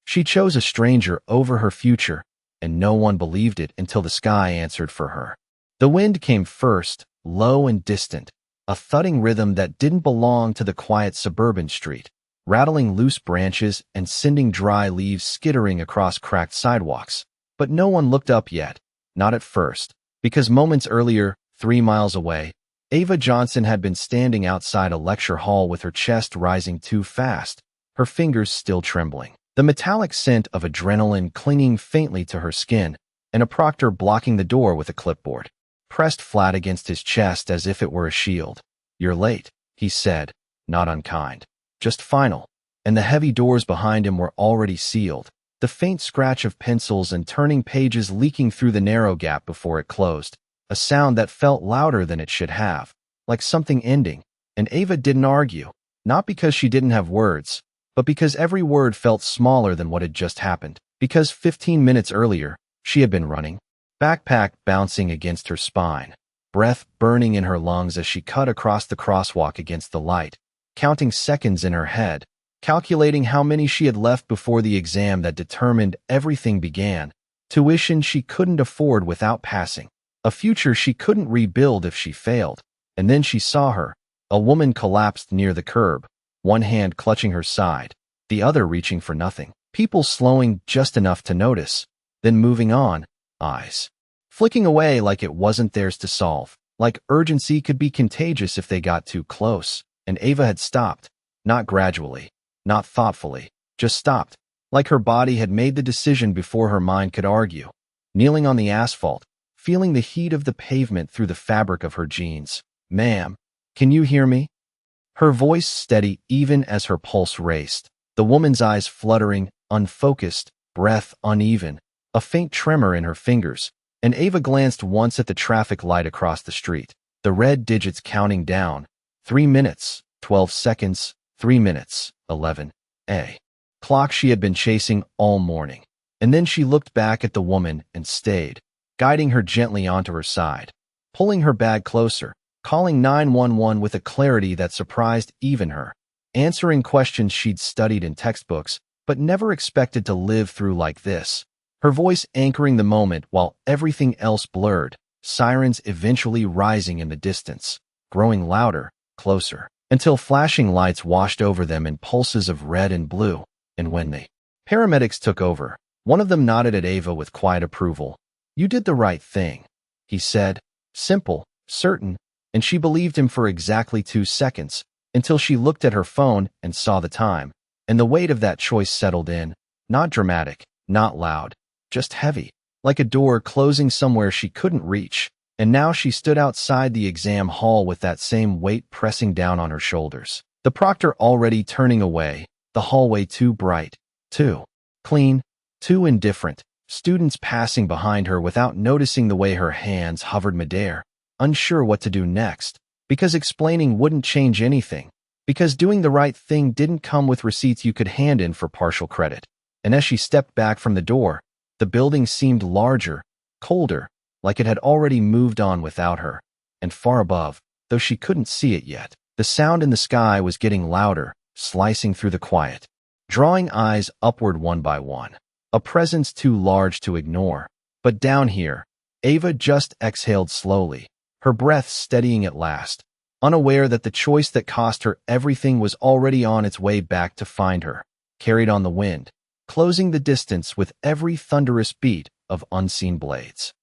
She chose a stranger over her future, and no one believed it until the sky answered for her. The wind came first, low and distant, a thudding rhythm that didn't belong to the quiet suburban street, rattling loose branches and sending dry leaves skittering across cracked sidewalks. But no one looked up yet, not at first, because moments earlier, 3 miles away, Ava Johnson had been standing outside a lecture hall with her chest rising too fast, her fingers still trembling. The metallic scent of adrenaline clinging faintly to her skin, and a proctor blocking the door with a clipboard, pressed flat against his chest as if it were a shield. "You're late," he said, not unkind, just final, and the heavy doors behind him were already sealed, the faint scratch of pencils and turning pages leaking through the narrow gap before it closed, a sound that felt louder than it should have, like something ending, and Ava didn't argue, not because she didn't have words, but because every word felt smaller than what had just happened, because 15 minutes earlier, she had been running, backpack bouncing against her spine, breath burning in her lungs as she cut across the crosswalk against the light, counting seconds in her head, calculating how many she had left before the exam that determined everything began, tuition she couldn't afford without passing, a future she couldn't rebuild if she failed. And then she saw her, a woman collapsed near the curb, one hand clutching her side, the other reaching for nothing. People slowing just enough to notice, then moving on, eyes flicking away like it wasn't theirs to solve, like urgency could be contagious if they got too close. And Ava had stopped, not gradually, not thoughtfully, just stopped, like her body had made the decision before her mind could argue, kneeling on the asphalt, feeling the heat of the pavement through the fabric of her jeans. "Ma'am, can you hear me?" Her voice steady even as her pulse raced, the woman's eyes fluttering, unfocused, breath uneven, a faint tremor in her fingers, and Ava glanced once at the traffic light across the street, the red digits counting down, 3 minutes, 12 seconds, 3 minutes, 11, a clock she had been chasing all morning. And then she looked back at the woman and stayed, guiding her gently onto her side, pulling her bag closer, calling 911 with a clarity that surprised even her, answering questions she'd studied in textbooks but never expected to live through like this, her voice anchoring the moment while everything else blurred, sirens eventually rising in the distance, growing louder, closer, until flashing lights washed over them in pulses of red and blue. And when the paramedics took over, one of them nodded at Ava with quiet approval. "You did the right thing," he said, simple, certain, and she believed him for exactly 2 seconds, until she looked at her phone and saw the time, and the weight of that choice settled in, not dramatic, not loud, just heavy, like a door closing somewhere she couldn't reach, and now she stood outside the exam hall with that same weight pressing down on her shoulders, the proctor already turning away, the hallway too bright, too clean, too indifferent, students passing behind her without noticing the way her hands hovered midair, unsure what to do next, because explaining wouldn't change anything, because doing the right thing didn't come with receipts you could hand in for partial credit. And as she stepped back from the door, the building seemed larger, colder, like it had already moved on without her, and far above, though she couldn't see it yet, the sound in the sky was getting louder, slicing through the quiet, drawing eyes upward one by one, a presence too large to ignore. But down here, Ava just exhaled slowly, her breath steadying at last, unaware that the choice that cost her everything was already on its way back to find her, carried on the wind, closing the distance with every thunderous beat of unseen blades.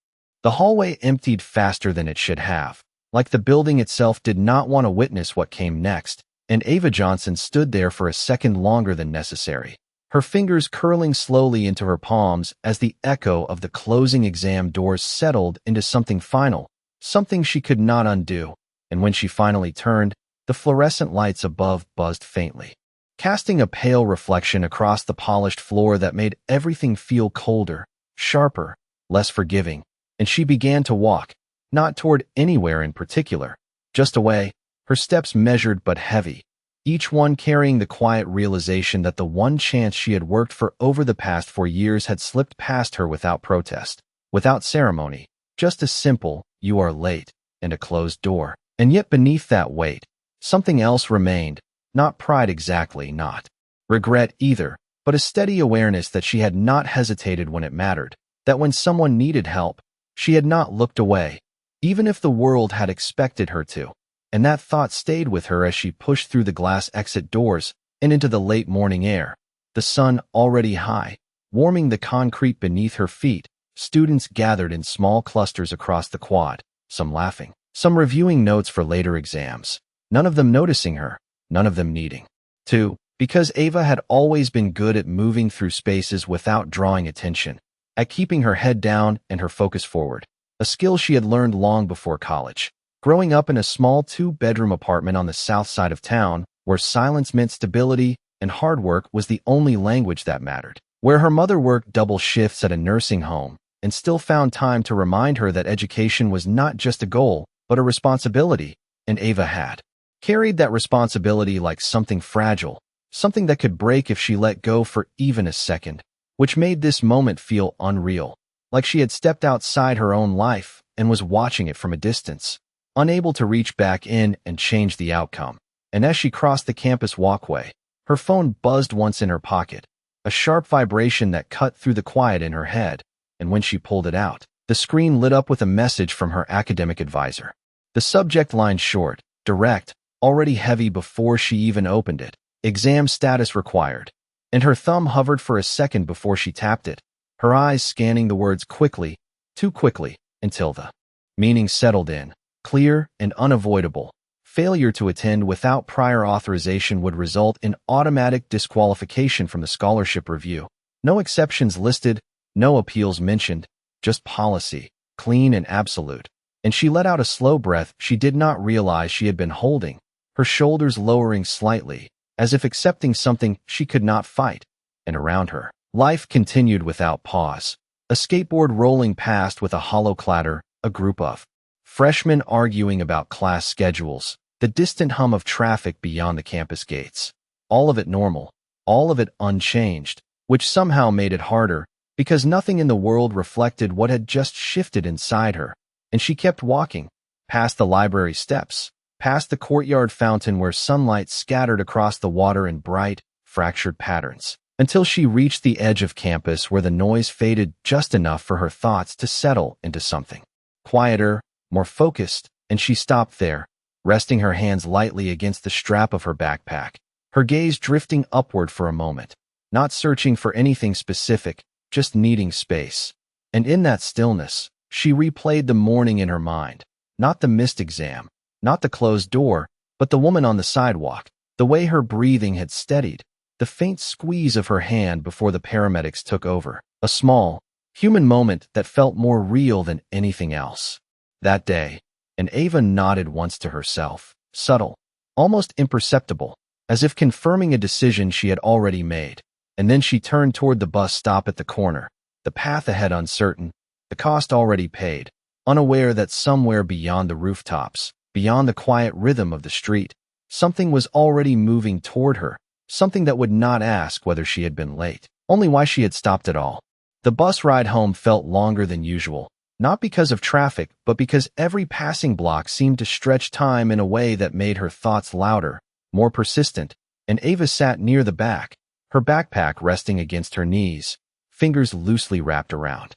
The hallway emptied faster than it should have, like the building itself did not want to witness what came next, and Ava Johnson stood there for a second longer than necessary, her fingers curling slowly into her palms as the echo of the closing exam doors settled into something final, something she could not undo. And when she finally turned, the fluorescent lights above buzzed faintly, casting a pale reflection across the polished floor that made everything feel colder, sharper, less forgiving, and she began to walk, not toward anywhere in particular, just away, her steps measured but heavy, each one carrying the quiet realization that the one chance she had worked for over the past 4 years had slipped past her without protest, without ceremony, just a simple, "You are late," and a closed door. And yet beneath that weight, something else remained, not pride exactly, not regret either, but a steady awareness that she had not hesitated when it mattered, that when someone needed help, she had not looked away, even if the world had expected her to. And that thought stayed with her as she pushed through the glass exit doors and into the late morning air. The sun already high, warming the concrete beneath her feet. Students gathered in small clusters across the quad, some laughing, some reviewing notes for later exams, none of them noticing her, none of them needing to, because Ava had always been good at moving through spaces without drawing attention, at keeping her head down and her focus forward, a skill she had learned long before college. Growing up in a small 2-bedroom apartment on the south side of town, where silence meant stability and hard work was the only language that mattered, where her mother worked double shifts at a nursing home and still found time to remind her that education was not just a goal, but a responsibility, and Ava had carried that responsibility like something fragile, something that could break if she let go for even a second, which made this moment feel unreal, like she had stepped outside her own life and was watching it from a distance, unable to reach back in and change the outcome. And as she crossed the campus walkway, her phone buzzed once in her pocket, a sharp vibration that cut through the quiet in her head, and when she pulled it out, the screen lit up with a message from her academic advisor. The subject line short, direct, already heavy before she even opened it. Exam status required. And her thumb hovered for a second before she tapped it, her eyes scanning the words quickly, too quickly, until the meaning settled in, clear and unavoidable. Failure to attend without prior authorization would result in automatic disqualification from the scholarship review. No exceptions listed, no appeals mentioned, just policy, clean and absolute. And she let out a slow breath she did not realize she had been holding, her shoulders lowering slightly, as if accepting something she could not fight. And around her, life continued without pause. A skateboard rolling past with a hollow clatter, a group of freshmen arguing about class schedules, the distant hum of traffic beyond the campus gates. All of it normal, all of it unchanged, which somehow made it harder, because nothing in the world reflected what had just shifted inside her. And she kept walking, past the library steps, past the courtyard fountain where sunlight scattered across the water in bright, fractured patterns, until she reached the edge of campus where the noise faded just enough for her thoughts to settle into something quieter, more focused, and she stopped there, resting her hands lightly against the strap of her backpack, her gaze drifting upward for a moment, not searching for anything specific, just needing space. And in that stillness, she replayed the morning in her mind, not the missed exam, not the closed door, but the woman on the sidewalk, the way her breathing had steadied, the faint squeeze of her hand before the paramedics took over, a small, human moment that felt more real than anything else. That day, and Ava nodded once to herself, subtle, almost imperceptible, as if confirming a decision she had already made. And then she turned toward the bus stop at the corner, the path ahead uncertain, the cost already paid, unaware that somewhere beyond the rooftops, beyond the quiet rhythm of the street, something was already moving toward her, something that would not ask whether she had been late, only why she had stopped at all. The bus ride home felt longer than usual, not because of traffic, but because every passing block seemed to stretch time in a way that made her thoughts louder, more persistent, and Ava sat near the back, her backpack resting against her knees, fingers loosely wrapped around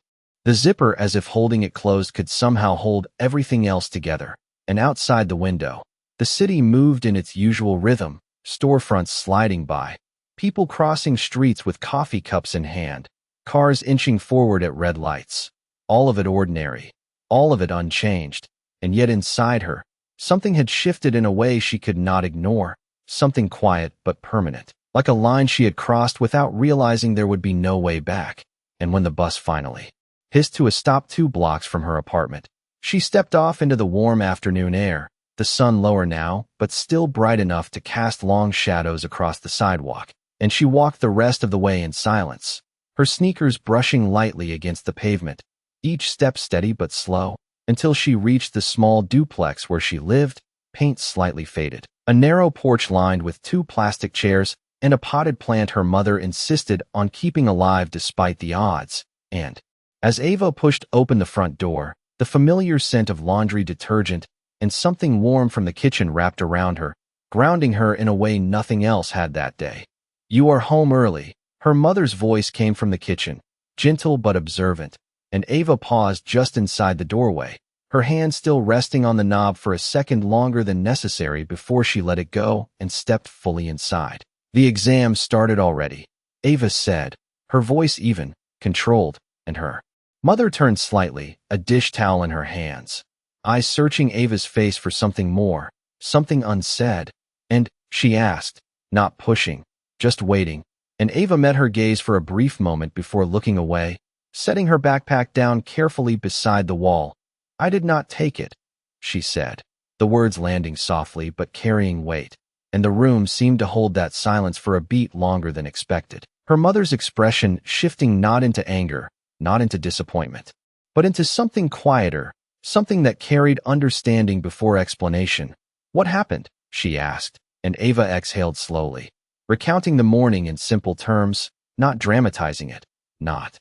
the zipper as if holding it closed could somehow hold everything else together. And outside the window, the city moved in its usual rhythm, storefronts sliding by, people crossing streets with coffee cups in hand, cars inching forward at red lights. All of it ordinary, all of it unchanged, and yet inside her, something had shifted in a way she could not ignore, something quiet but permanent, like a line she had crossed without realizing there would be no way back. And when the bus finally hissed to a stop 2 blocks from her apartment, she stepped off into the warm afternoon air, the sun lower now, but still bright enough to cast long shadows across the sidewalk, and she walked the rest of the way in silence, her sneakers brushing lightly against the pavement, each step steady but slow, until she reached the small duplex where she lived, paint slightly faded, a narrow porch lined with 2 plastic chairs and a potted plant her mother insisted on keeping alive despite the odds. And as Ava pushed open the front door, the familiar scent of laundry detergent and something warm from the kitchen wrapped around her, grounding her in a way nothing else had that day. "You are home early," Her mother's voice came from the kitchen, gentle but observant, and Ava paused just inside the doorway, her hand still resting on the knob for a second longer than necessary before she let it go and stepped fully inside. "The exam started already," Ava said, her voice even, controlled, and her mother turned slightly, a dish towel in her hands, eyes searching Ava's face for something more, something unsaid. "And," she asked, not pushing, just waiting, and Ava met her gaze for a brief moment before looking away, setting her backpack down carefully beside the wall. "I did not take it," she said, the words landing softly but carrying weight, and the room seemed to hold that silence for a beat longer than expected. Her mother's expression shifting not into anger, not into disappointment, but into something quieter, something that carried understanding before explanation. "What happened?" she asked, and Ava exhaled slowly, recounting the morning in simple terms, not dramatizing it, not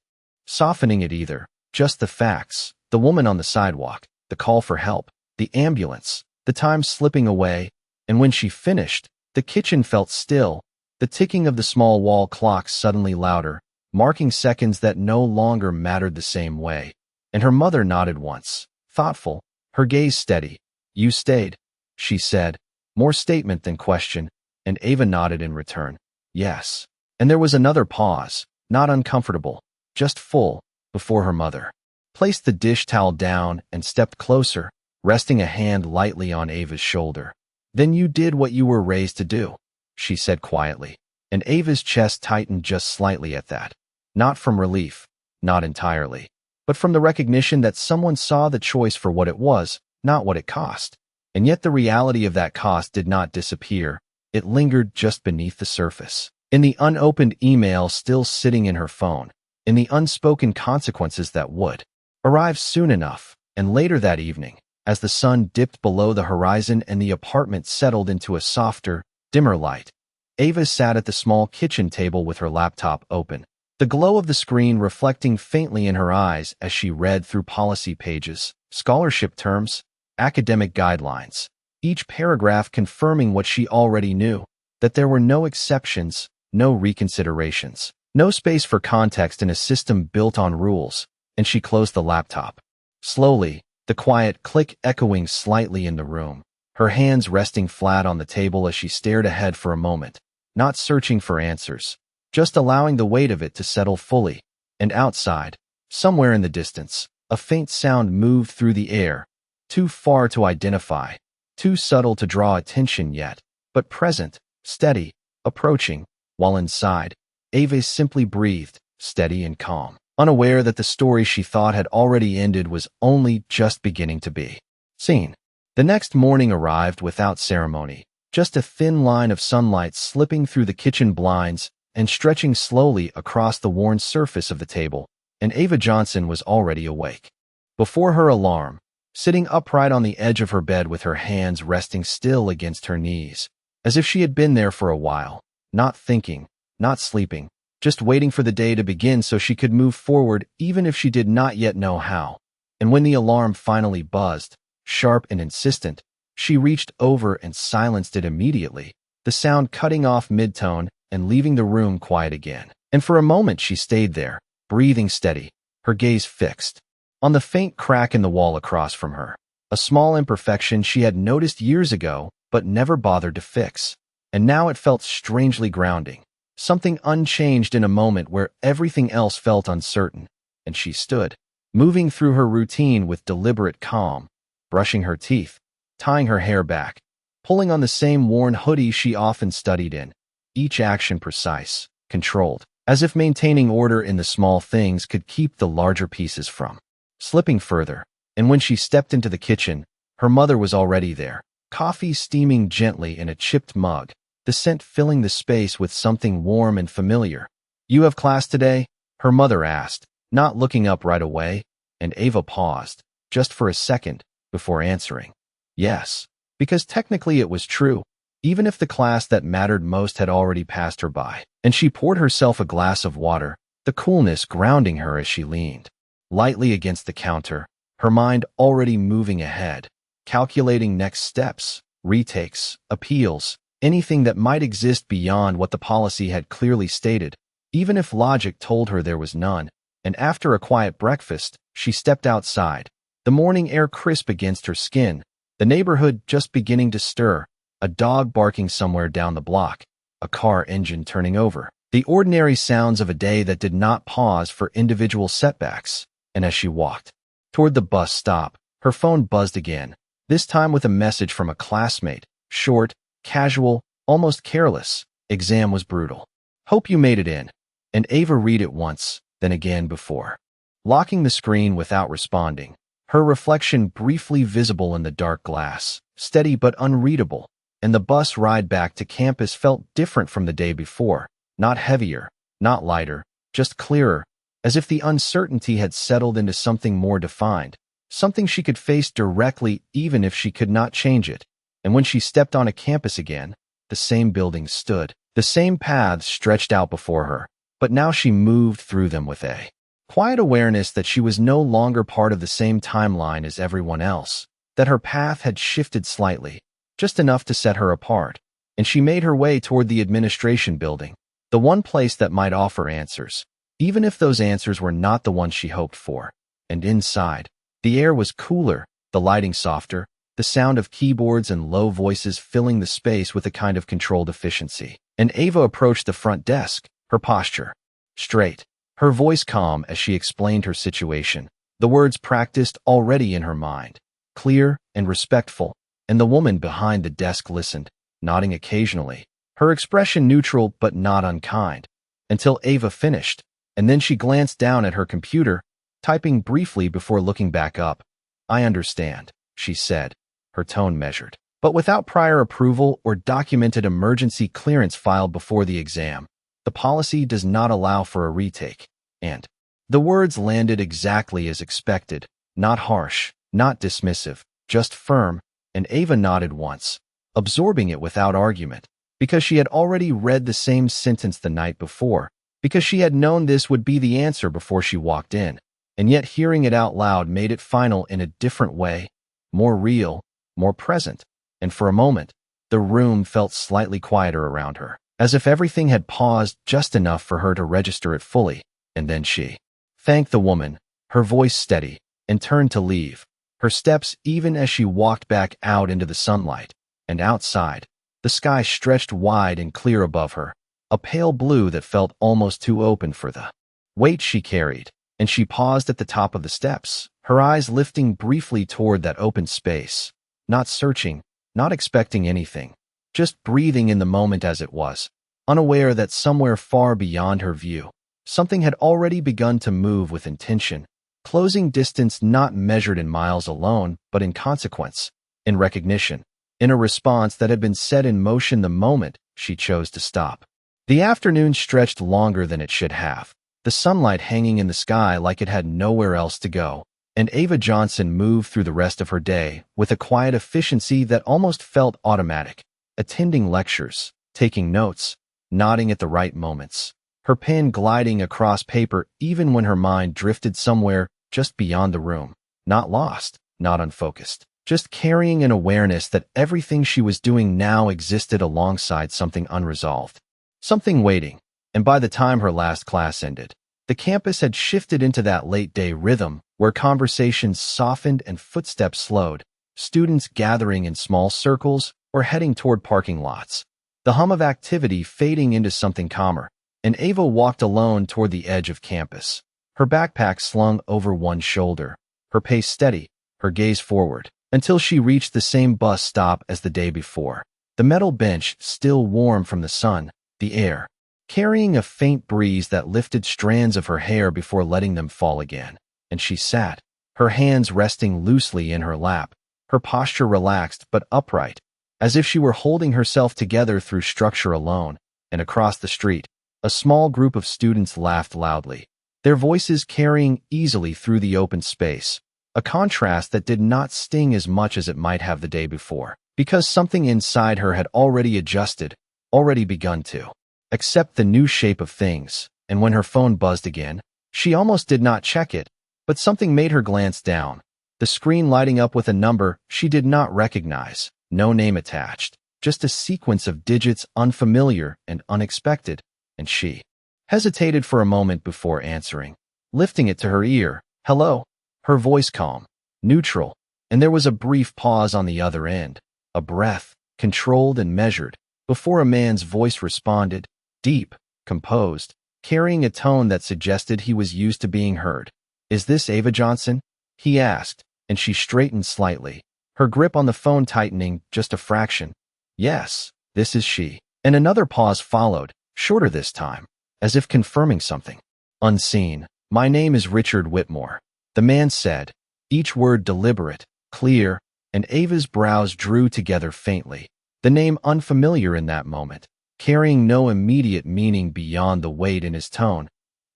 softening it either, just the facts: the woman on the sidewalk, the call for help, the ambulance, the time slipping away, and when she finished, the kitchen felt still, the ticking of the small wall clock suddenly louder, marking seconds that no longer mattered the same way. And her mother nodded once, thoughtful, her gaze steady. "You stayed," she said, more statement than question, and Ava nodded in return. "Yes." And there was another pause, not uncomfortable, just full, before her mother placed the dish towel down and stepped closer, resting a hand lightly on Ava's shoulder. "Then you did what you were raised to do," she said quietly, and Ava's chest tightened just slightly at that. Not from relief, not entirely, but from the recognition that someone saw the choice for what it was, not what it cost. And yet the reality of that cost did not disappear. It lingered just beneath the surface, in the unopened email still sitting in her phone, in the unspoken consequences that would arrive soon enough. And later that evening, as the sun dipped below the horizon and the apartment settled into a softer, dimmer light, Ava sat at the small kitchen table with her laptop open, the glow of the screen reflecting faintly in her eyes as she read through policy pages, scholarship terms, academic guidelines, each paragraph confirming what she already knew, that there were no exceptions, no reconsiderations, no space for context in a system built on rules. And she closed the laptop. Slowly, the quiet click echoing slightly in the room, her hands resting flat on the table as she stared ahead for a moment, not searching for answers, just allowing the weight of it to settle fully. And outside, somewhere in the distance, a faint sound moved through the air, too far to identify, too subtle to draw attention yet, but present, steady, approaching, while inside, Ava simply breathed, steady and calm, unaware that the story she thought had already ended was only just beginning to be seen. The next morning arrived without ceremony, just a thin line of sunlight slipping through the kitchen blinds and stretching slowly across the worn surface of the table, and Ava Johnson was already awake. Before her alarm, sitting upright on the edge of her bed with her hands resting still against her knees, as if she had been there for a while, not thinking, not sleeping, just waiting for the day to begin so she could move forward even if she did not yet know how. And when the alarm finally buzzed, sharp and insistent, she reached over and silenced it immediately, the sound cutting off mid-tone and leaving the room quiet again. And for a moment she stayed there, breathing steady, her gaze fixed on the faint crack in the wall across from her, a small imperfection she had noticed years ago but never bothered to fix. And now it felt strangely grounding, something unchanged in a moment where everything else felt uncertain. And she stood, moving through her routine with deliberate calm, brushing her teeth, tying her hair back, pulling on the same worn hoodie she often studied in, each action precise, controlled, as if maintaining order in the small things could keep the larger pieces from slipping further. And when she stepped into the kitchen, her mother was already there, coffee steaming gently in a chipped mug, the scent filling the space with something warm and familiar. "You have class today?" her mother asked, not looking up right away, and Ava paused, just for a second, before answering. Yes, because technically it was true, even if the class that mattered most had already passed her by. And she poured herself a glass of water, the coolness grounding her as she leaned lightly against the counter, her mind already moving ahead, calculating next steps, retakes, appeals, anything that might exist beyond what the policy had clearly stated. even if logic told her there was none, and after a quiet breakfast, she stepped outside, the morning air crisp against her skin, the neighborhood just beginning to stir, a dog barking somewhere down the block, a car engine turning over, the ordinary sounds of a day that did not pause for individual setbacks. And as she walked toward the bus stop, her phone buzzed again, this time with a message from a classmate, short, casual, almost careless. Exam was brutal. Hope you made it in. And Ava read it once, then again before locking the screen without responding, her reflection briefly visible in the dark glass, steady but unreadable, and the bus ride back to campus felt different from the day before, not heavier, not lighter, just clearer, as if the uncertainty had settled into something more defined, something she could face directly even if she could not change it. And when she stepped on a campus again, the same buildings stood, the same paths stretched out before her, but now she moved through them with a quiet awareness that she was no longer part of the same timeline as everyone else, that her path had shifted slightly, just enough to set her apart, and she made her way toward the administration building, the one place that might offer answers, even if those answers were not the ones she hoped for. And inside, the air was cooler, the lighting softer, the sound of keyboards and low voices filling the space with a kind of controlled efficiency. And Ava approached the front desk, her posture straight, her voice calm as she explained her situation, the words practiced already in her mind, clear and respectful, and the woman behind the desk listened, nodding occasionally, her expression neutral but not unkind, until Ava finished, and then she glanced down at her computer, typing briefly before looking back up. "I understand," she said, her tone measured, but without prior approval or documented emergency clearance filed before the exam. "The policy does not allow for a retake." And the words landed exactly as expected, not harsh, not dismissive, just firm, and Ava nodded once, absorbing it without argument, because she had already read the same sentence the night before, because she had known this would be the answer before she walked in, and yet hearing it out loud made it final in a different way, more real, more present, and for a moment, the room felt slightly quieter around her, as if everything had paused just enough for her to register it fully, and then she thanked the woman, her voice steady, and turned to leave, her steps even as she walked back out into the sunlight, and outside, the sky stretched wide and clear above her, a pale blue that felt almost too open for the weight she carried, and she paused at the top of the steps, her eyes lifting briefly toward that open space, not searching, not expecting anything, just breathing in the moment as it was, unaware that somewhere far beyond her view, something had already begun to move with intention, closing distance not measured in miles alone, but in consequence, in recognition, in a response that had been set in motion the moment she chose to stop. The afternoon stretched longer than it should have, the sunlight hanging in the sky like it had nowhere else to go, and Ava Johnson moved through the rest of her day with a quiet efficiency that almost felt automatic, attending lectures, taking notes, nodding at the right moments, her pen gliding across paper even when her mind drifted somewhere just beyond the room, not lost, not unfocused, just carrying an awareness that everything she was doing now existed alongside something unresolved, something waiting. And by the time her last class ended, the campus had shifted into that late-day rhythm where conversations softened and footsteps slowed, students gathering in small circles or heading toward parking lots, the hum of activity fading into something calmer, and Ava walked alone toward the edge of campus, her backpack slung over one shoulder, her pace steady, her gaze forward, until she reached the same bus stop as the day before, the metal bench still warm from the sun, the air carrying a faint breeze that lifted strands of her hair before letting them fall again, and she sat, her hands resting loosely in her lap, her posture relaxed but upright, as if she were holding herself together through structure alone. And across the street, a small group of students laughed loudly, their voices carrying easily through the open space, a contrast that did not sting as much as it might have the day before, because something inside her had already adjusted, already begun to accept the new shape of things. And when her phone buzzed again, she almost did not check it, but something made her glance down, the screen lighting up with a number she did not recognize, no name attached, just a sequence of digits unfamiliar and unexpected, and she hesitated for a moment before answering, lifting it to her ear. "Hello?" Her voice calm, neutral, and there was a brief pause on the other end, a breath, controlled and measured, before a man's voice responded, deep, composed, carrying a tone that suggested he was used to being heard. "Is this Ava Johnson?" he asked, and she straightened slightly, her grip on the phone tightening just a fraction. "Yes, this is she." And another pause followed, shorter this time, as if confirming something. "Unseen, my name is Richard Whitmore," the man said, each word deliberate, clear, and Ava's brows drew together faintly, the name unfamiliar in that moment, carrying no immediate meaning beyond the weight in his tone.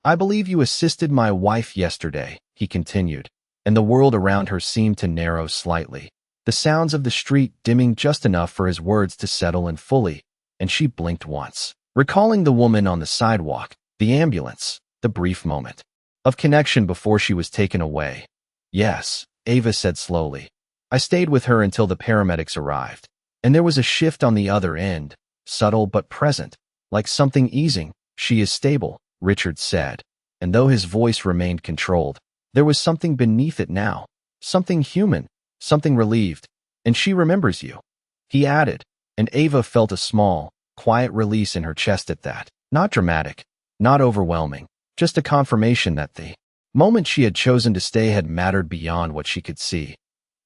"I believe you assisted my wife yesterday," he continued, and the world around her seemed to narrow slightly, the sounds of the street dimming just enough for his words to settle in fully, and she blinked once, recalling the woman on the sidewalk, the ambulance, the brief moment of connection before she was taken away. "Yes," Ava said slowly. "I stayed with her until the paramedics arrived." And there was a shift on the other end, subtle but present, like something easing. "She is stable," Richard said, and though his voice remained controlled, there was something beneath it now, something human, something relieved. "And she remembers you," he added, and Ava felt a small, quiet release in her chest at that. Not dramatic, not overwhelming, just a confirmation that the moment she had chosen to stay had mattered beyond what she could see.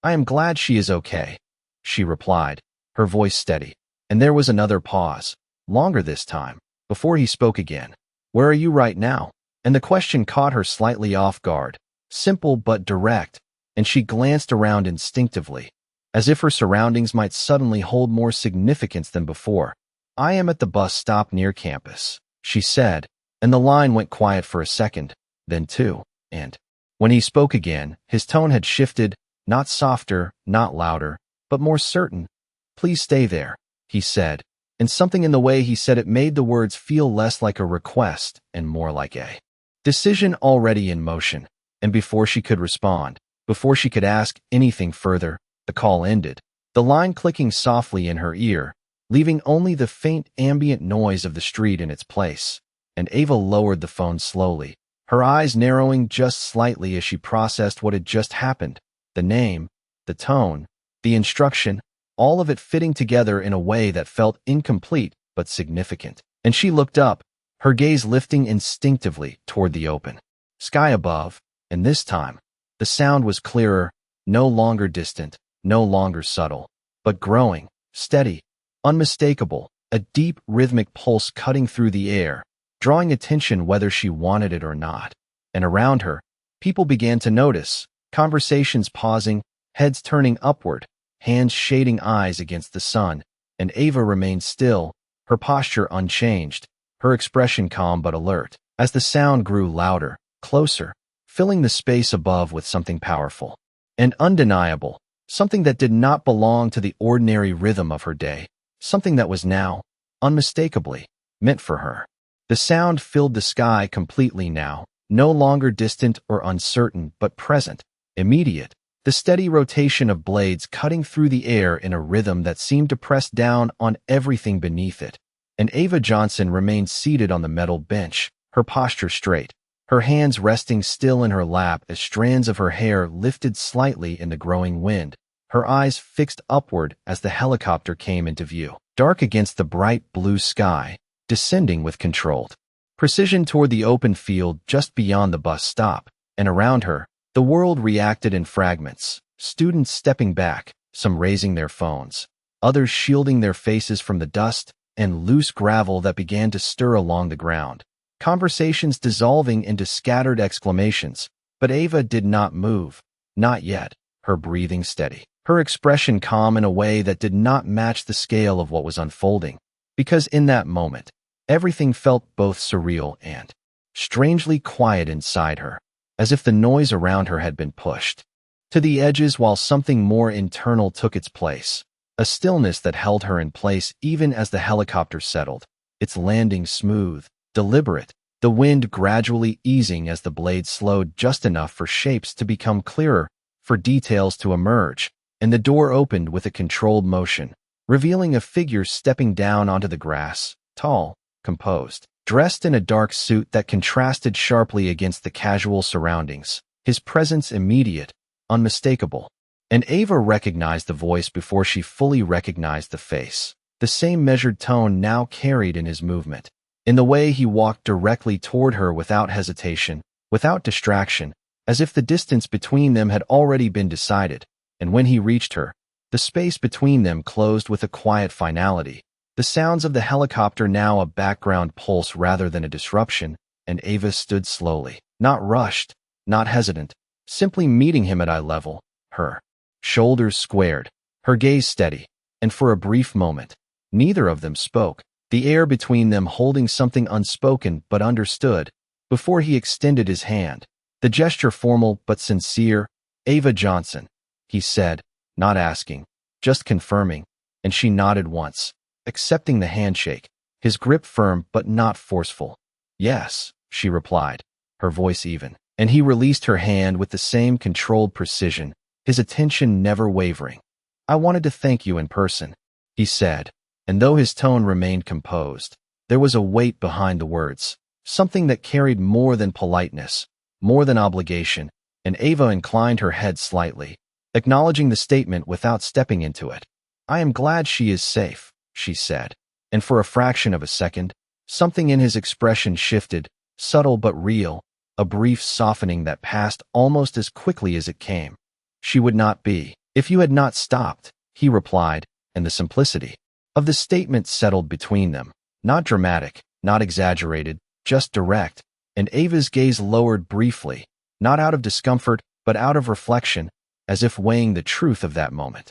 "I am glad she is okay," she replied, her voice steady. And there was another pause, longer this time, before he spoke again. "Where are you right now?" And the question caught her slightly off guard, simple but direct, and she glanced around instinctively, as if her surroundings might suddenly hold more significance than before. "I am at the bus stop near campus," she said, and the line went quiet for a second, then two, and when he spoke again, his tone had shifted, not softer, not louder, but more certain. "Please stay there," he said, and something in the way he said it made the words feel less like a request and more like a decision already in motion. And before she could respond, before she could ask anything further, the call ended, the line clicking softly in her ear, leaving only the faint ambient noise of the street in its place. And Ava lowered the phone slowly, her eyes narrowing just slightly as she processed what had just happened. The name, the tone, the instruction, all of it fitting together in a way that felt incomplete but significant. And she looked up, her gaze lifting instinctively toward the open sky above, and this time, the sound was clearer, no longer distant, no longer subtle, but growing, steady, unmistakable, a deep rhythmic pulse cutting through the air, drawing attention whether she wanted it or not. And around her, people began to notice, conversations pausing, heads turning upward, hands shading eyes against the sun, and Ava remained still, her posture unchanged, her expression calm but alert, as the sound grew louder, closer, filling the space above with something powerful and undeniable, something that did not belong to the ordinary rhythm of her day, something that was now, unmistakably, meant for her. The sound filled the sky completely now, no longer distant or uncertain but present, immediate, the steady rotation of blades cutting through the air in a rhythm that seemed to press down on everything beneath it. And Ava Johnson remained seated on the metal bench, her posture straight, her hands resting still in her lap as strands of her hair lifted slightly in the growing wind, her eyes fixed upward as the helicopter came into view, dark against the bright blue sky, descending with controlled precision toward the open field just beyond the bus stop. And around her, the world reacted in fragments, students stepping back, some raising their phones, others shielding their faces from the dust and loose gravel that began to stir along the ground, conversations dissolving into scattered exclamations. But Ava did not move, not yet, her breathing steady, her expression calm in a way that did not match the scale of what was unfolding, because in that moment, everything felt both surreal and strangely quiet inside her, as if the noise around her had been pushed to the edges while something more internal took its place, a stillness that held her in place even as the helicopter settled, its landing smooth, deliberate, the wind gradually easing as the blade slowed just enough for shapes to become clearer, for details to emerge, and the door opened with a controlled motion, revealing a figure stepping down onto the grass, tall, composed, dressed in a dark suit that contrasted sharply against the casual surroundings, his presence immediate, unmistakable. And Ava recognized the voice before she fully recognized the face. The same measured tone now carried in his movement, in the way he walked directly toward her without hesitation, without distraction, as if the distance between them had already been decided, and when he reached her, the space between them closed with a quiet finality. The sounds of the helicopter now a background pulse rather than a disruption, and Ava stood slowly, not rushed, not hesitant, simply meeting him at eye level, her shoulders squared, her gaze steady, and for a brief moment, neither of them spoke, the air between them holding something unspoken but understood, before he extended his hand. The gesture formal but sincere. "Ava Johnson," he said, not asking, just confirming, and she nodded once, accepting the handshake, his grip firm but not forceful. "Yes," she replied, her voice even, and he released her hand with the same controlled precision, his attention never wavering. "I wanted to thank you in person," he said, and though his tone remained composed, there was a weight behind the words, something that carried more than politeness, more than obligation, and Ava inclined her head slightly, acknowledging the statement without stepping into it. "I am glad she is safe," she said, and for a fraction of a second, something in his expression shifted, subtle but real, a brief softening that passed almost as quickly as it came. "She would not be, if you had not stopped," he replied, and the simplicity of the statement settled between them, not dramatic, not exaggerated, just direct, and Ava's gaze lowered briefly, not out of discomfort, but out of reflection, as if weighing the truth of that moment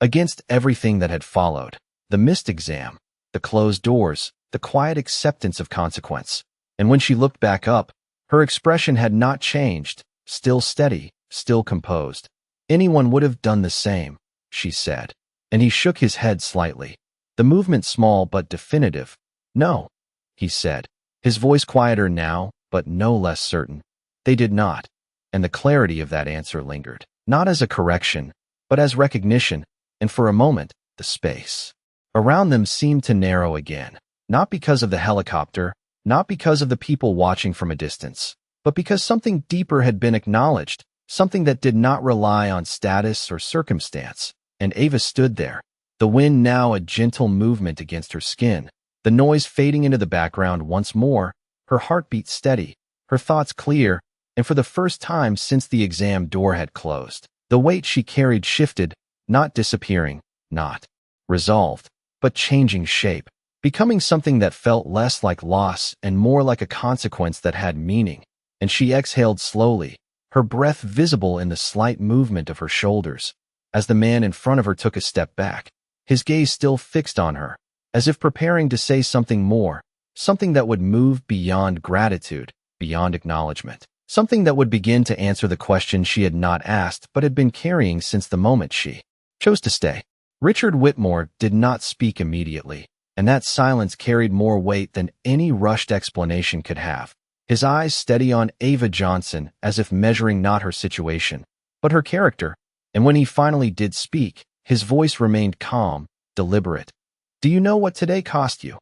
against everything that had followed, the missed exam, the closed doors, the quiet acceptance of consequence. And when she looked back up, her expression had not changed, still steady, still composed. "Anyone would have done the same," she said, and he shook his head slightly, the movement small but definitive. "No," he said, his voice quieter now, but no less certain. "They did not," and the clarity of that answer lingered, not as a correction, but as recognition, and for a moment, the space around them seemed to narrow again, not because of the helicopter, not because of the people watching from a distance, but because something deeper had been acknowledged, something that did not rely on status or circumstance. And Ava stood there, the wind now a gentle movement against her skin, the noise fading into the background once more, her heartbeat steady, her thoughts clear, and for the first time since the exam door had closed, the weight she carried shifted, not disappearing, not resolved, but changing shape, becoming something that felt less like loss and more like a consequence that had meaning. And she exhaled slowly, her breath visible in the slight movement of her shoulders, as the man in front of her took a step back, his gaze still fixed on her, as if preparing to say something more, something that would move beyond gratitude, beyond acknowledgement, something that would begin to answer the question she had not asked but had been carrying since the moment she chose to stay. Richard Whitmore did not speak immediately, and that silence carried more weight than any rushed explanation could have. His eyes steady on Ava Johnson as if measuring not her situation, but her character, and when he finally did speak, his voice remained calm, deliberate. "Do you know what today cost you?"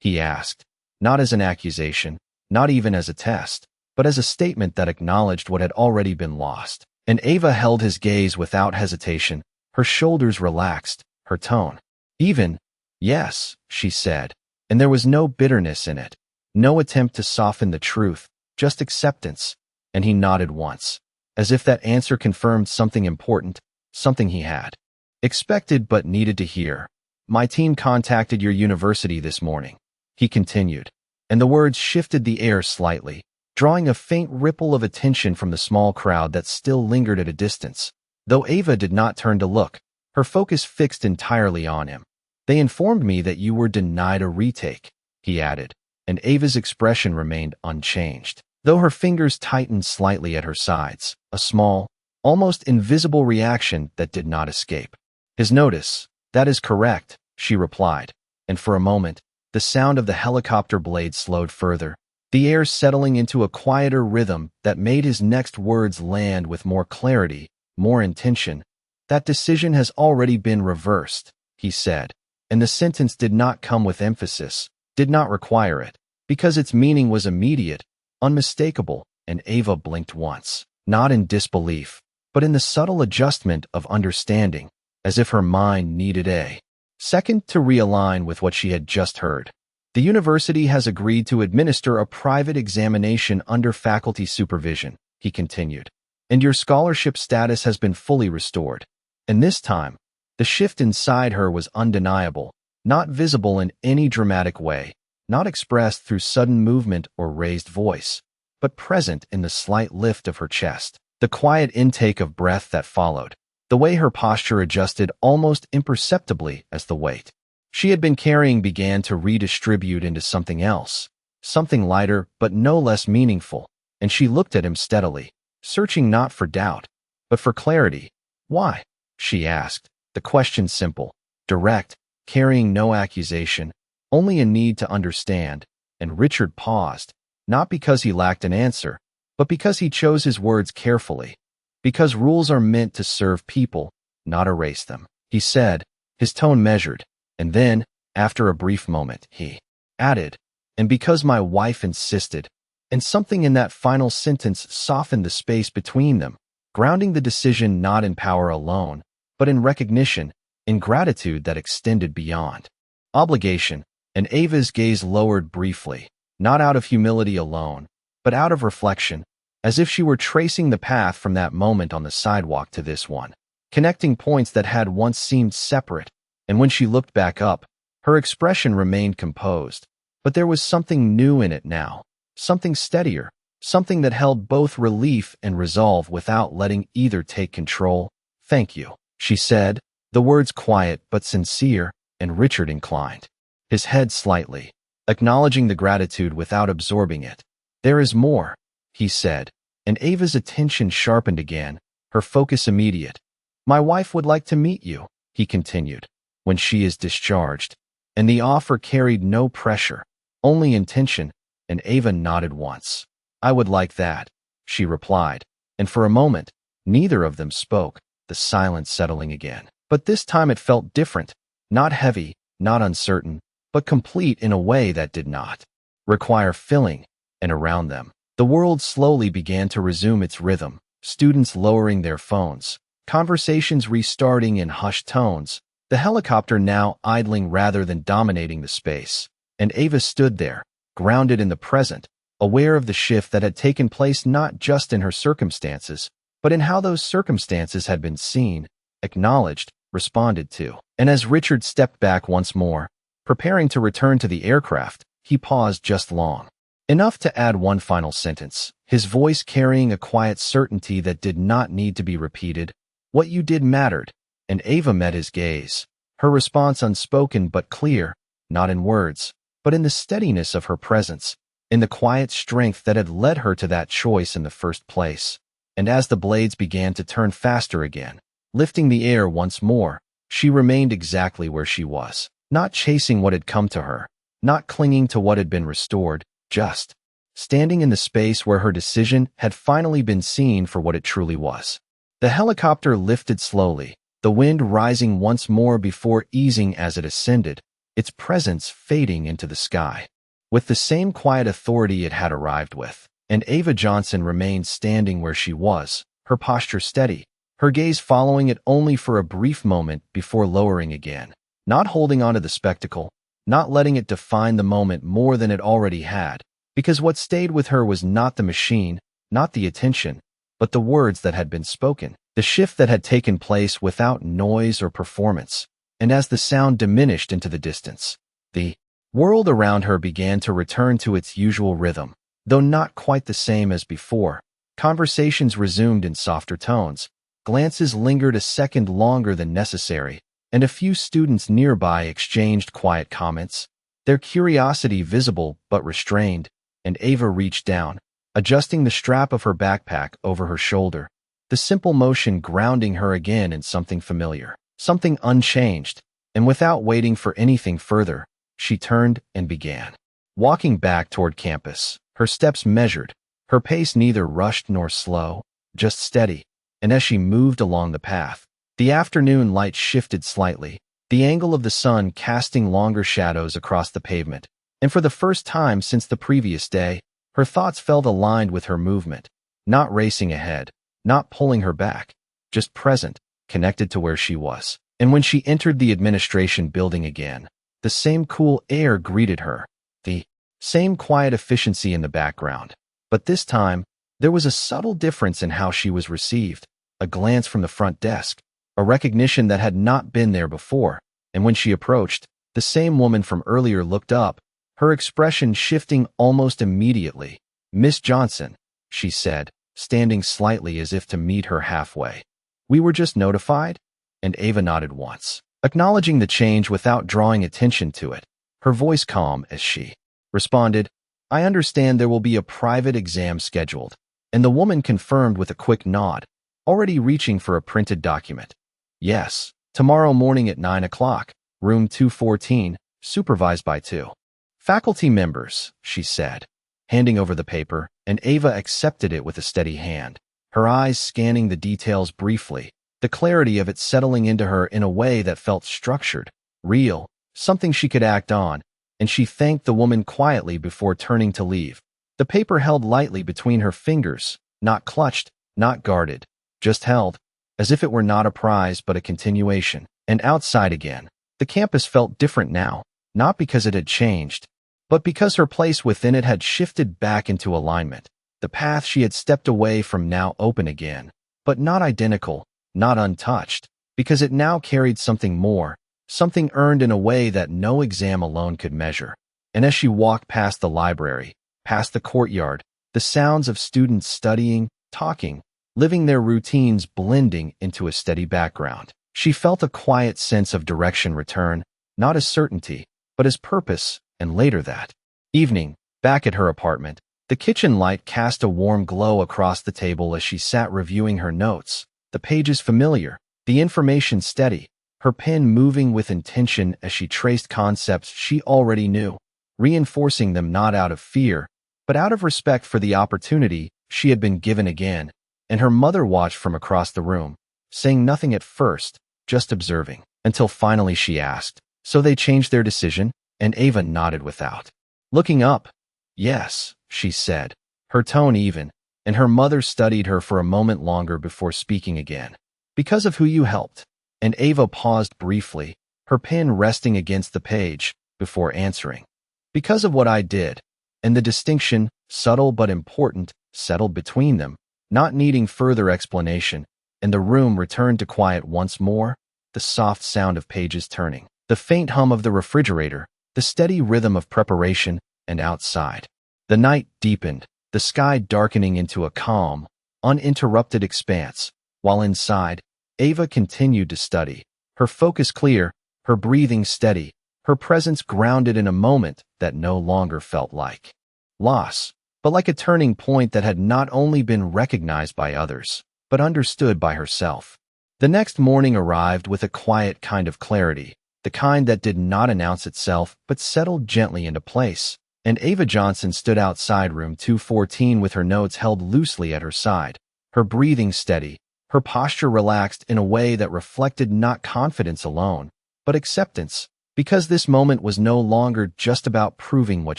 he asked, not as an accusation, not even as a test, but as a statement that acknowledged what had already been lost. And Ava held his gaze without hesitation, her shoulders relaxed, her tone even. "Yes," she said, and there was no bitterness in it, no attempt to soften the truth, just acceptance, and he nodded once, as if that answer confirmed something important, something he had expected but needed to hear. "My team contacted your university this morning," he continued, and the words shifted the air slightly, drawing a faint ripple of attention from the small crowd that still lingered at a distance. Though Ava did not turn to look, her focus fixed entirely on him. "They informed me that you were denied a retake," he added, and Ava's expression remained unchanged, though her fingers tightened slightly at her sides, a small, almost invisible reaction that did not escape his notice. "That is correct," she replied, and for a moment, the sound of the helicopter blade slowed further, the air settling into a quieter rhythm that made his next words land with more clarity, more intention. "That decision has already been reversed," he said, and the sentence did not come with emphasis, did not require it. because its meaning was immediate, unmistakable, and Ava blinked once, not in disbelief, but in the subtle adjustment of understanding, as if her mind needed a second to realign with what she had just heard. The university has agreed to administer a private examination under faculty supervision, he continued, and your scholarship status has been fully restored. And this time, the shift inside her was undeniable, not visible in any dramatic way, not expressed through sudden movement or raised voice, but present in the slight lift of her chest, the quiet intake of breath that followed, the way her posture adjusted almost imperceptibly as the weight she had been carrying began to redistribute into something else, something lighter but no less meaningful, and she looked at him steadily, searching not for doubt, but for clarity. Why? She asked, the question simple, direct, carrying no accusation, only a need to understand, and Richard paused, not because he lacked an answer, but because he chose his words carefully. Because rules are meant to serve people, not erase them, he said, his tone measured, and then, after a brief moment, he added, and because my wife insisted, and something in that final sentence softened the space between them, grounding the decision not in power alone, but in recognition, in gratitude that extended beyond obligation, and Ava's gaze lowered briefly, not out of humility alone, but out of reflection, as if she were tracing the path from that moment on the sidewalk to this one, connecting points that had once seemed separate. And when she looked back up, her expression remained composed, but there was something new in it now, something steadier, something that held both relief and resolve without letting either take control. Thank you, she said, the words quiet but sincere, and Richard inclined his head slightly, acknowledging the gratitude without absorbing it. There is more, he said, and Ava's attention sharpened again, her focus immediate. My wife would like to meet you, he continued, when she is discharged, and the offer carried no pressure, only intention, and Ava nodded once. I would like that, she replied, and for a moment, neither of them spoke, the silence settling again. But this time it felt different, not heavy, not uncertain, but complete in a way that did not require filling, and around them, the world slowly began to resume its rhythm, students lowering their phones, conversations restarting in hushed tones, the helicopter now idling rather than dominating the space, and Ava stood there, grounded in the present, aware of the shift that had taken place not just in her circumstances, but in how those circumstances had been seen, acknowledged, responded to. And as Richard stepped back once more, preparing to return to the aircraft, he paused just long enough to add one final sentence, his voice carrying a quiet certainty that did not need to be repeated. What you did mattered. And Ava met his gaze, her response unspoken but clear, not in words, but in the steadiness of her presence, in the quiet strength that had led her to that choice in the first place. And as the blades began to turn faster again, lifting the air once more, she remained exactly where she was, not chasing what had come to her, not clinging to what had been restored, just standing in the space where her decision had finally been seen for what it truly was. The helicopter lifted slowly, the wind rising once more before easing as it ascended, its presence fading into the sky, with the same quiet authority it had arrived with. And Ava Johnson remained standing where she was, her posture steady, her gaze following it only for a brief moment before lowering again, not holding onto the spectacle, not letting it define the moment more than it already had, because what stayed with her was not the machine, not the attention, but the words that had been spoken, the shift that had taken place without noise or performance. And as the sound diminished into the distance, the world around her began to return to its usual rhythm, though not quite the same as before. Conversations resumed in softer tones, glances lingered a second longer than necessary, and a few students nearby exchanged quiet comments, their curiosity visible but restrained, and Ava reached down, adjusting the strap of her backpack over her shoulder, the simple motion grounding her again in something familiar, something unchanged, and without waiting for anything further, she turned and began walking back toward campus, her steps measured, her pace neither rushed nor slow, just steady, and as she moved along the path, the afternoon light shifted slightly, the angle of the sun casting longer shadows across the pavement, And for the first time since the previous day, her thoughts felt aligned with her movement, not racing ahead, not pulling her back, just present, connected to where she was. And when she entered the administration building again, the same cool air greeted her, the same quiet efficiency in the background. But this time, there was a subtle difference in how she was received, a glance from the front desk, a recognition that had not been there before, and when she approached, the same woman from earlier looked up, her expression shifting almost immediately. "Miss Johnson," she said, standing slightly as if to meet her halfway. "We were just notified?" And Ava nodded once, acknowledging the change without drawing attention to it, her voice calm as she responded, "I understand there will be a private exam scheduled," and the woman confirmed with a quick nod, already reaching for a printed document. "Yes, tomorrow morning at 9 o'clock, room 214, supervised by 2 faculty members," she said, handing over the paper, and Ava accepted it with a steady hand, her eyes scanning the details briefly, the clarity of it settling into her in a way that felt structured, real, something she could act on, and she thanked the woman quietly before turning to leave. The paper held lightly between her fingers, not clutched, not guarded, just held, as if it were not a prize but a continuation. And outside again, the campus felt different now, not because it had changed, but because her place within it had shifted back into alignment. The path she had stepped away from now open again, but not identical, not untouched, because it now carried something more, something earned in a way that no exam alone could measure. And as she walked past the library, past the courtyard, the sounds of students studying, talking, living their routines blending into a steady background, she felt a quiet sense of direction return, not as certainty, but as purpose. And later that evening, back at her apartment, the kitchen light cast a warm glow across the table as she sat reviewing her notes, the pages familiar, the information steady, her pen moving with intention as she traced concepts she already knew, reinforcing them not out of fear, but out of respect for the opportunity she had been given again. And her mother watched from across the room, saying nothing at first, just observing, until finally she asked, "So they changed their decision?" And Ava nodded without looking up. "Yes," she said, her tone even, and her mother studied her for a moment longer before speaking again. "Because of who you helped." And Ava paused briefly, her pen resting against the page, before answering. "Because of what I did." And the distinction, subtle but important, settled between them, not needing further explanation, and the room returned to quiet once more, the soft sound of pages turning, the faint hum of the refrigerator, the steady rhythm of preparation, and outside. The night deepened, the sky darkening into a calm, uninterrupted expanse, while inside, Ava continued to study, her focus clear, her breathing steady, her presence grounded in a moment that no longer felt like loss, but like a turning point that had not only been recognized by others, but understood by herself. The next morning arrived with a quiet kind of clarity, the kind that did not announce itself but settled gently into place, and Ava Johnson stood outside room 214 with her notes held loosely at her side, her breathing steady, her posture relaxed in a way that reflected not confidence alone, but acceptance, because this moment was no longer just about proving what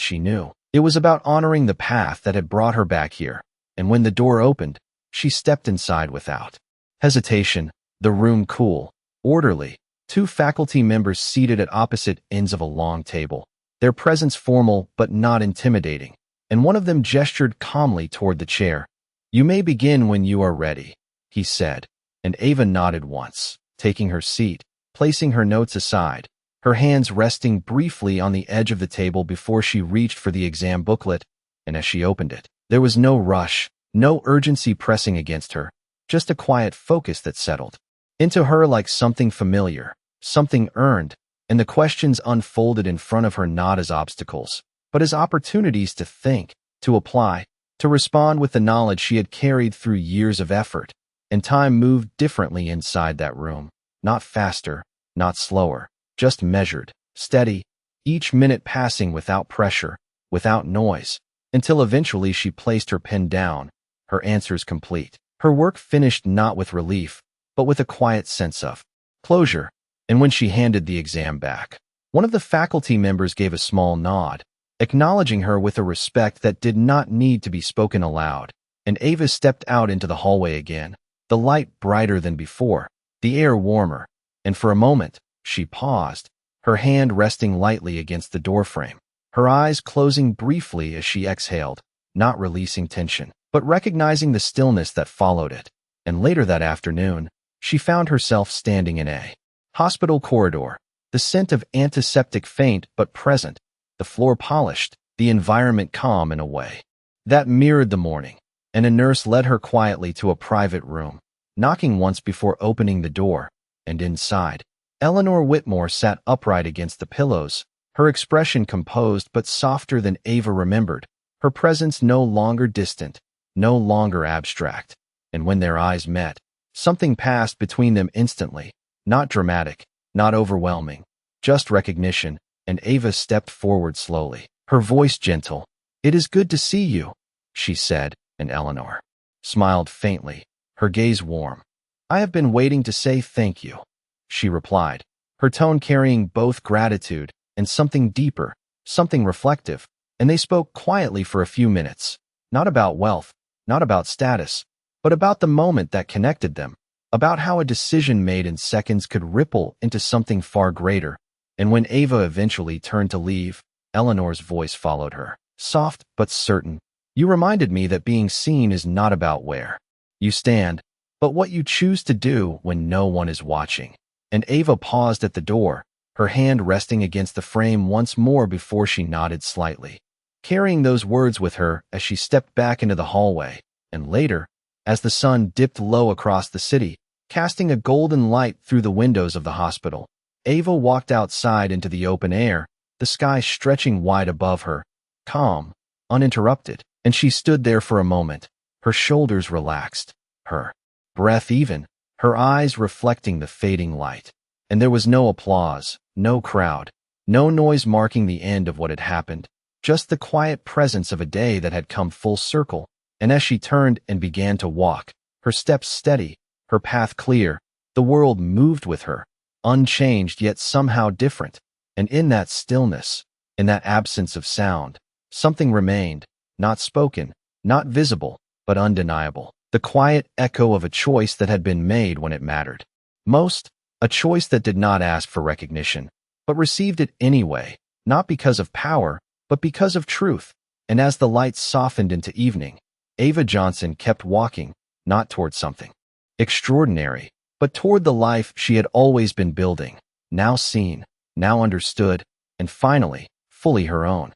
she knew. It was about honoring the path that had brought her back here, and when the door opened, she stepped inside without hesitation, the room cool, orderly, 2 faculty members seated at opposite ends of a long table, their presence formal but not intimidating, and one of them gestured calmly toward the chair. "You may begin when you are ready," he said, and Ava nodded once, taking her seat, placing her notes aside, her hands resting briefly on the edge of the table before she reached for the exam booklet, and as she opened it, there was no rush, no urgency pressing against her, just a quiet focus that settled into her like something familiar, something earned, and the questions unfolded in front of her not as obstacles, but as opportunities to think, to apply, to respond with the knowledge she had carried through years of effort. And time moved differently inside that room, not faster, not slower, just measured, steady, each minute passing without pressure, without noise, until eventually she placed her pen down, her answers complete, her work finished not with relief, but with a quiet sense of closure. And when she handed the exam back, one of the faculty members gave a small nod, acknowledging her with a respect that did not need to be spoken aloud. And Ava stepped out into the hallway again, the light brighter than before, the air warmer, and for a moment, she paused, her hand resting lightly against the doorframe, her eyes closing briefly as she exhaled, not releasing tension, but recognizing the stillness that followed it. And later that afternoon, she found herself standing in a hospital corridor, the scent of antiseptic faint but present, the floor polished, the environment calm in a way that mirrored the morning, and a nurse led her quietly to a private room, knocking once before opening the door, and inside, Eleanor Whitmore sat upright against the pillows, her expression composed but softer than Ava remembered, her presence no longer distant, no longer abstract. And when their eyes met, something passed between them instantly, not dramatic, not overwhelming, just recognition, and Ava stepped forward slowly, her voice gentle. "It is good to see you," she said, and Eleanor smiled faintly, her gaze warm. "I have been waiting to say thank you," she replied, her tone carrying both gratitude and something deeper, something reflective, and they spoke quietly for a few minutes, not about wealth, not about status, but about the moment that connected them, about how a decision made in seconds could ripple into something far greater. And when Ava eventually turned to leave, Eleanor's voice followed her, soft but certain. "You reminded me that being seen is not about where you stand, but what you choose to do when no one is watching." And Ava paused at the door, her hand resting against the frame once more before she nodded slightly, carrying those words with her as she stepped back into the hallway. And later, as the sun dipped low across the city, casting a golden light through the windows of the hospital, Ava walked outside into the open air, the sky stretching wide above her, calm, uninterrupted, and she stood there for a moment, her shoulders relaxed, her breath even, her eyes reflecting the fading light. And there was no applause, no crowd, no noise marking the end of what had happened, just the quiet presence of a day that had come full circle. And as she turned and began to walk, her steps steady, her path clear, the world moved with her, unchanged yet somehow different. And in that stillness, in that absence of sound, something remained, not spoken, not visible, but undeniable. The quiet echo of a choice that had been made when it mattered most, a choice that did not ask for recognition, but received it anyway, not because of power, but because of truth. And as the lights softened into evening, Ava Johnson kept walking, not toward something extraordinary, but toward the life she had always been building, now seen, now understood, and finally, fully her own.